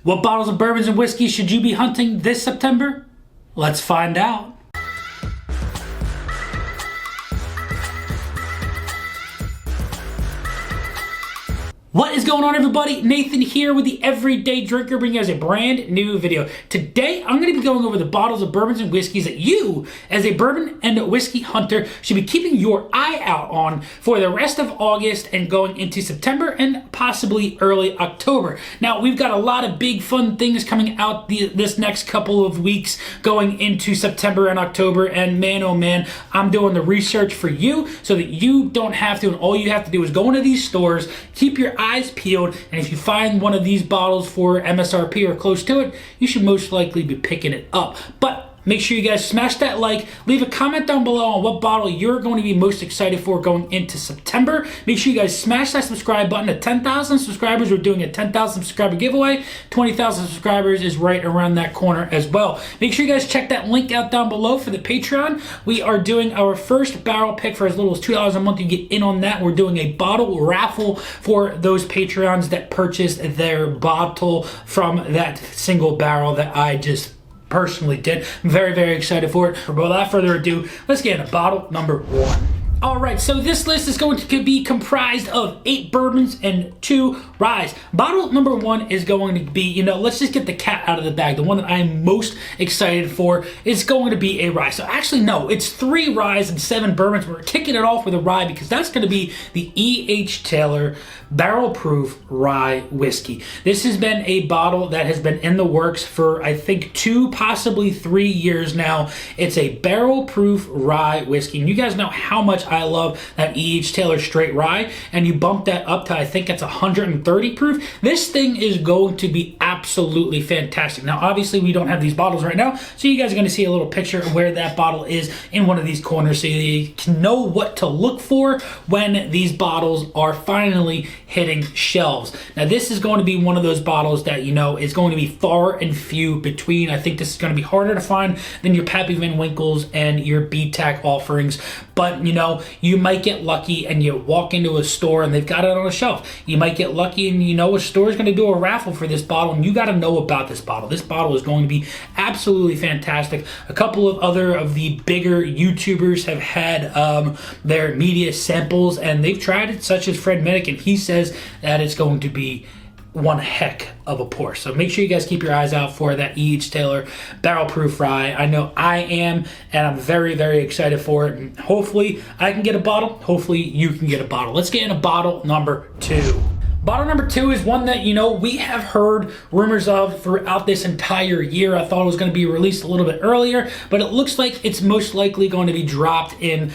What bottles of bourbons and whiskey should you be hunting this September? Let's find out. What is going on, everybody? Nathan here with the Everyday Drinker, bringing you guys a brand new video. Today, I'm going to be going over the bottles of bourbons and whiskeys that you, as a bourbon and whiskey hunter, should be keeping your eye out on for the rest of August and going into September and possibly early October. Now, we've got a lot of big fun things coming out this next couple of weeks going into September and October, and man, oh man, I'm doing the research for you so that you don't have to, and all you have to do is go into these stores, keep your eyes peeled, and if you find one of these bottles for MSRP or close to it, you should most likely be picking it up. But make sure you guys smash that like, leave a comment down below on what bottle you're going to be most excited for going into September. Make sure you guys smash that subscribe button. At 10,000 subscribers, we're doing a 10,000 subscriber giveaway. 20,000 subscribers is right around that corner as well. Make sure you guys check that link out down below for the Patreon. We are doing our first barrel pick for as little as $2 a month. You get in on that. We're doing a bottle raffle for those Patreons that purchased their bottle from that single barrel that I just personally did. I'm very, very excited for it. But without further ado, let's get into bottle number 1. Alright, so this list is going to be comprised of 8 bourbons and 2 ryes. Bottle number 1 is going to be, let's just get the cat out of the bag. The one that I'm most excited for is going to be a rye. So actually, no, it's 3 ryes and 7 bourbons. We're kicking it off with a rye because that's going to be the E.H. Taylor Barrel Proof Rye Whiskey. This has been a bottle that has been in the works for, I think, 2, possibly 3 years now. It's a barrel proof rye whiskey. And you guys know how much I love that E.H. Taylor straight rye, and you bump that up to, I think it's 130 proof. This thing is going to be absolutely fantastic. Now, obviously, we don't have these bottles right now, so you guys are going to see a little picture of where that bottle is in one of these corners so you can know what to look for when these bottles are finally hitting shelves. Now, this is going to be one of those bottles that, is going to be far and few between. I think this is going to be harder to find than your Pappy Van Winkles and your BTAC offerings, but, you might get lucky and you walk into a store and they've got it on a shelf. You might get lucky and a store is going to do a raffle for this bottle, and you got to know about this bottle. This bottle is going to be absolutely fantastic. A couple of other of the bigger YouTubers have had their media samples and they've tried it, such as Fred Minnick, and he says that it's going to be one heck of a pour. So make sure you guys keep your eyes out for that E.H. Taylor Barrel Proof Rye. I know I am, and I'm very, very excited for it. And hopefully I can get a bottle. Hopefully you can get a bottle. Let's get into bottle number 2. Bottle number 2 is one that, we have heard rumors of throughout this entire year. I thought it was going to be released a little bit earlier, but it looks like it's most likely going to be dropped in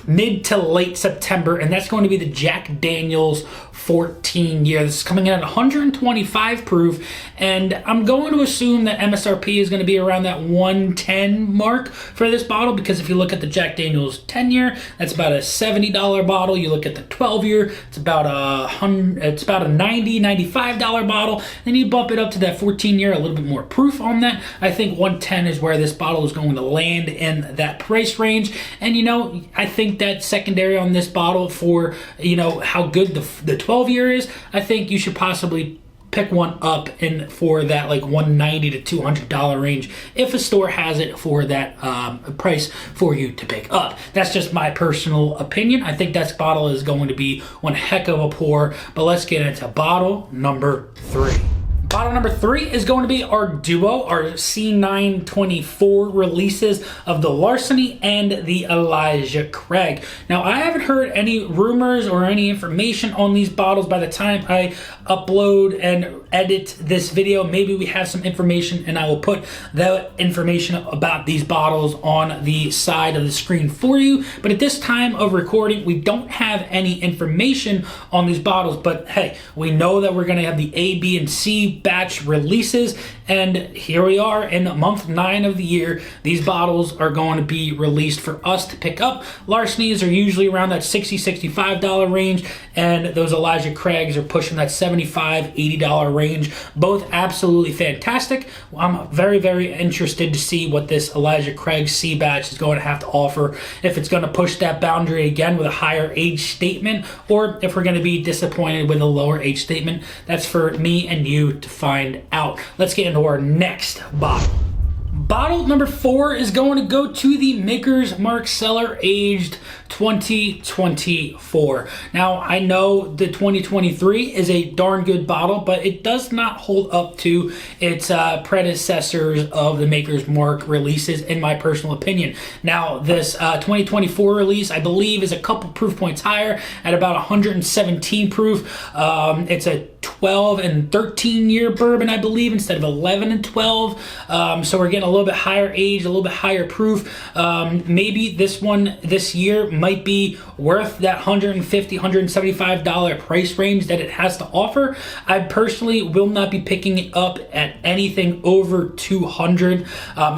mid to late September, and that's going to be the Jack Daniel's 14 year. This is coming in at 125 proof, and I'm going to assume that MSRP is going to be around that 110 mark for this bottle, because if you look at the Jack Daniel's 10 year, that's about a $70 bottle. You look at the 12 year, it's about a $90, $95 bottle. Then you bump it up to that 14 year, a little bit more proof on that. I think 110 is where this bottle is going to land in that price range. And I think that secondary on this bottle for how good the 12 year is, I think you should possibly pick one up in for that like $190 to $200 range if a store has it for that price for you to pick up. That's just my personal opinion. I think that bottle is going to be one heck of a pour, but let's get into bottle number 3. Bottle number 3 is going to be our duo, our C924 releases of the Larceny and the Elijah Craig. Now, I haven't heard any rumors or any information on these bottles by the time I upload and edit this video. Maybe we have some information, and I will put that information about these bottles on the side of the screen for you. But at this time of recording, we don't have any information on these bottles. But hey, we know that we're going to have the A, B, and C batch releases, and here we are in month 9 of the year. These bottles are going to be released for us to pick up. Larceny's are usually around that $60, $65 range, and those Elijah Craigs are pushing that $75, $80 range. range. Both absolutely fantastic. I'm very, very interested to see what this Elijah Craig C batch is going to have to offer, if it's going to push that boundary again with a higher age statement, or if we're going to be disappointed with a lower age statement. That's for me and you to find out. Let's get into our next bottle. Bottle number 4 is going to go to the Maker's Mark Cellar aged 2024. Now, I know the 2023 is a darn good bottle, but it does not hold up to its predecessors of the Maker's Mark releases, in my personal opinion. Now, this 2024 release, I believe, is a couple proof points higher at about 117 proof. It's a 12 and 13 year bourbon, I believe, instead of 11 and 12. So we're getting a little bit higher age, a little bit higher proof. Maybe this one this year might be worth that $150, $175 price range that it has to offer. I personally will not be picking it up at anything over $200.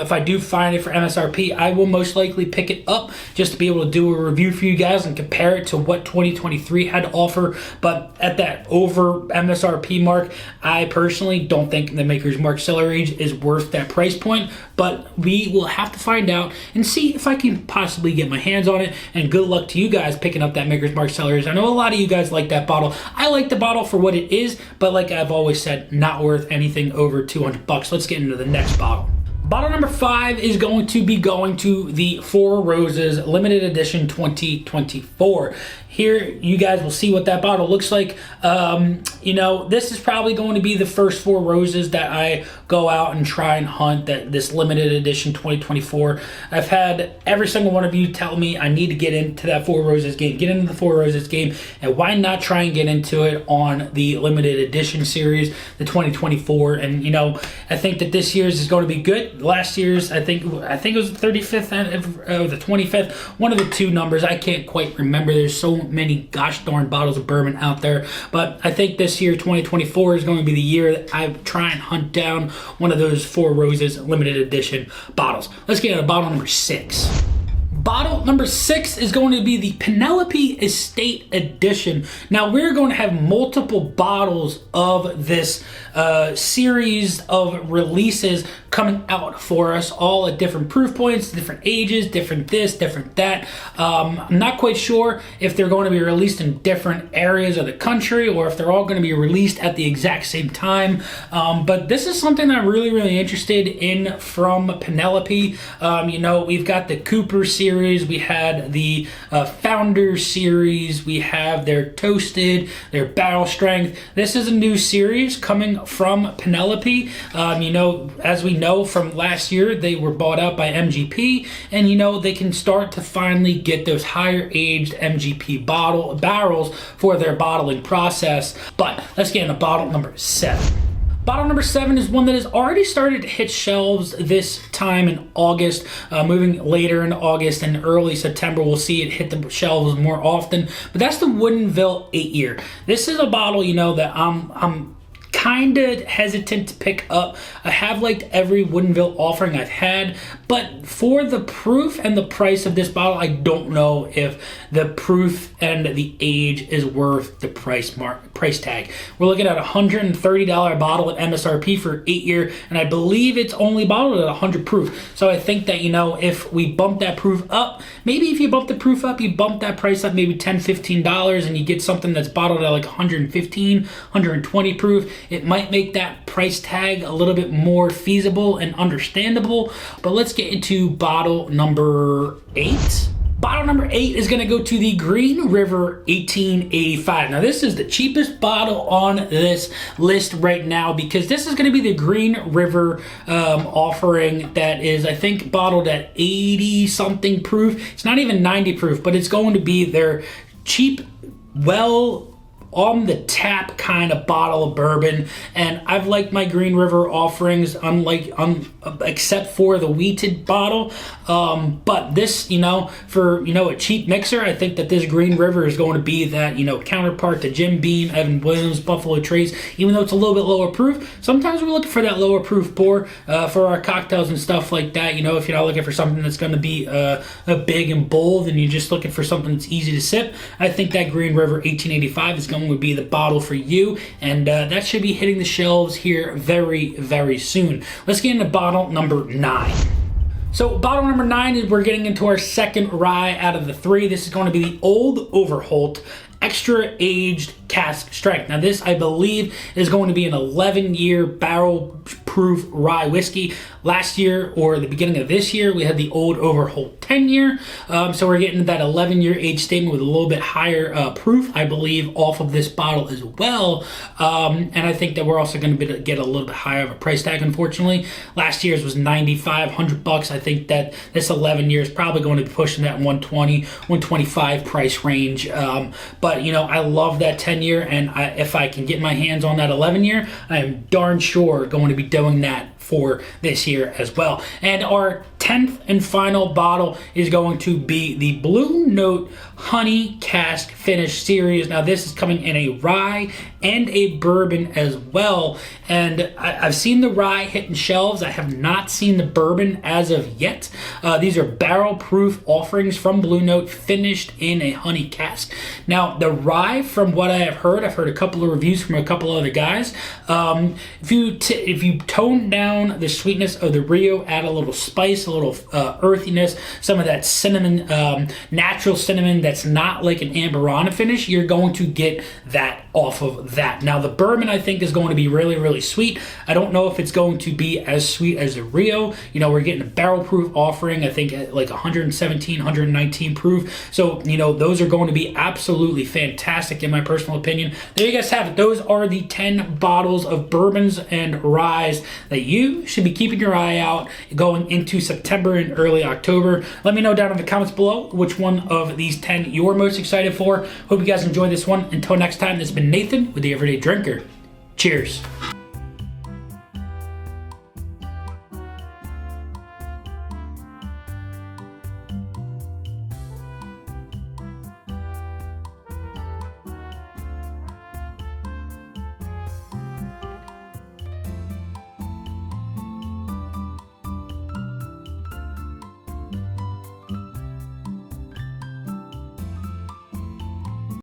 If I do find it for MSRP, I will most likely pick it up just to be able to do a review for you guys and compare it to what 2023 had to offer. But at that over MSRP mark, I personally don't think the Maker's Mark Cellar Age is worth that price point, but we will have to find out and see if I can possibly get my hands on it. And good luck to you guys picking up that Maker's Mark Cellar Age. I know a lot of you guys like that bottle. I like the bottle for what it is, but like I've always said, not worth anything over $200. Let's get into the next bottle. Bottle number 5 is going to be going to the Four Roses Limited Edition 2024. Here, you guys will see what that bottle looks like. This is probably going to be the first Four Roses that I go out and try and hunt, this limited edition 2024. I've had every single one of you tell me I need to get into that Four Roses game, get into the Four Roses game, and why not try and get into it on the limited edition series, the 2024. And I think that this year's is going to be good. Last year's, I think it was the 35th or the 25th, one of the two numbers. I can't quite remember. There's so many gosh darn bottles of bourbon out there, but I think this year 2024 is going to be the year that I try and hunt down one of those Four Roses limited edition bottles. Let's get into bottle number 6. Bottle number 6 is going to be the Penelope Estate Edition. Now, we're going to have multiple bottles of this series of releases coming out for us, all at different proof points, different ages, different this, different that. I'm not quite sure if they're going to be released in different areas of the country or if they're all going to be released at the exact same time. But this is something I'm really, really interested in from Penelope. We've got the Cooper series, we had the Founder series, we have their Toasted, their Barrel Strength. This is a new series coming from Penelope. As we know from last year, they were bought out by MGP, and they can start to finally get those higher aged MGP barrels for their bottling process. But let's get into bottle number 7. Bottle number 7 is one that has already started to hit shelves this time in August. Moving later in August and early September, we'll see it hit the shelves more often. But that's the Woodinville 8-year. This is a bottle, that I'm kind of hesitant to pick up. I have liked every Woodinville offering I've had, but for the proof and the price of this bottle, I don't know if the proof and the age is worth the price tag. We're looking at a $130 bottle at MSRP for 8-year, and I believe it's only bottled at 100 proof. So I think that, if we bump that proof up, maybe if you bump the proof up, you bump that price up maybe $10, $15, and you get something that's bottled at like 115, 120 proof, it might make that price tag a little bit more feasible and understandable. But let's get into bottle number 8. Bottle number 8 is going to go to the Green River 1885. Now, this is the cheapest bottle on this list right now because this is going to be the Green River offering that is, I think, bottled at 80-something proof. It's not even 90 proof, but it's going to be their cheap, on the tap kind of bottle of bourbon, and I've liked my Green River offerings except for the wheated bottle, but this, for a cheap mixer, I think that this Green River is going to be that counterpart to Jim Beam, Evan Williams, Buffalo Trace. Even though it's a little bit lower proof, sometimes we're looking for that lower proof pour for our cocktails and stuff like that. If you're not looking for something that's going to be big and bold and you're just looking for something that's easy to sip, I think that Green River 1885 is going one would be the bottle for you, and that should be hitting the shelves here very, very soon. Let's get into bottle number 9. So bottle number 9 is we're getting into our second rye out of the 3. This is going to be the Old Overholt Extra Aged Cask Strength. Now this, I believe, is going to be an 11-year barrel proof rye whiskey. Last year, or the beginning of this year, we had the Old Overholt 10-year. So we're getting that 11-year age statement with a little bit higher proof, I believe, off of this bottle as well. And I think that we're also going to get a little bit higher of a price tag, unfortunately. Last year's was $95-100. I think that this 11 year is probably going to be pushing that 120, 125 price range. But, you know, I love that 10-year, and if I can get my hands on that 11-year, I am darn sure going to be doing that for this year as well. And our 10th and final bottle is going to be the Blue Note Honey Cask Finish series. Now this is coming in a rye and a bourbon as well. And I've seen the rye hitting shelves. I have not seen the bourbon as of yet. These are barrel proof offerings from Blue Note finished in a honey cask. Now the rye, from what I have heard, I've heard a couple of reviews from a couple of other guys. If you tone down the sweetness of the Rio, add a little spice, a little earthiness, some of that cinnamon, natural cinnamon that's not like an Amberana finish, you're going to get that off of that. Now the bourbon, I think, is going to be really, really sweet. I don't know if it's going to be as sweet as the Rio. You know, we're getting a barrel proof offering, I think at like 117, 119 proof. So, you know, those are going to be absolutely fantastic in my personal opinion. There you guys have it. Those are the 10 bottles of bourbons and ryes that you should be keeping your eye out going into September and early October. Let me know down in the comments below which one of these 10 you're most excited for. Hope you guys enjoyed this one. Until next time, this has been Nathan with the Everyday Drinker. Cheers.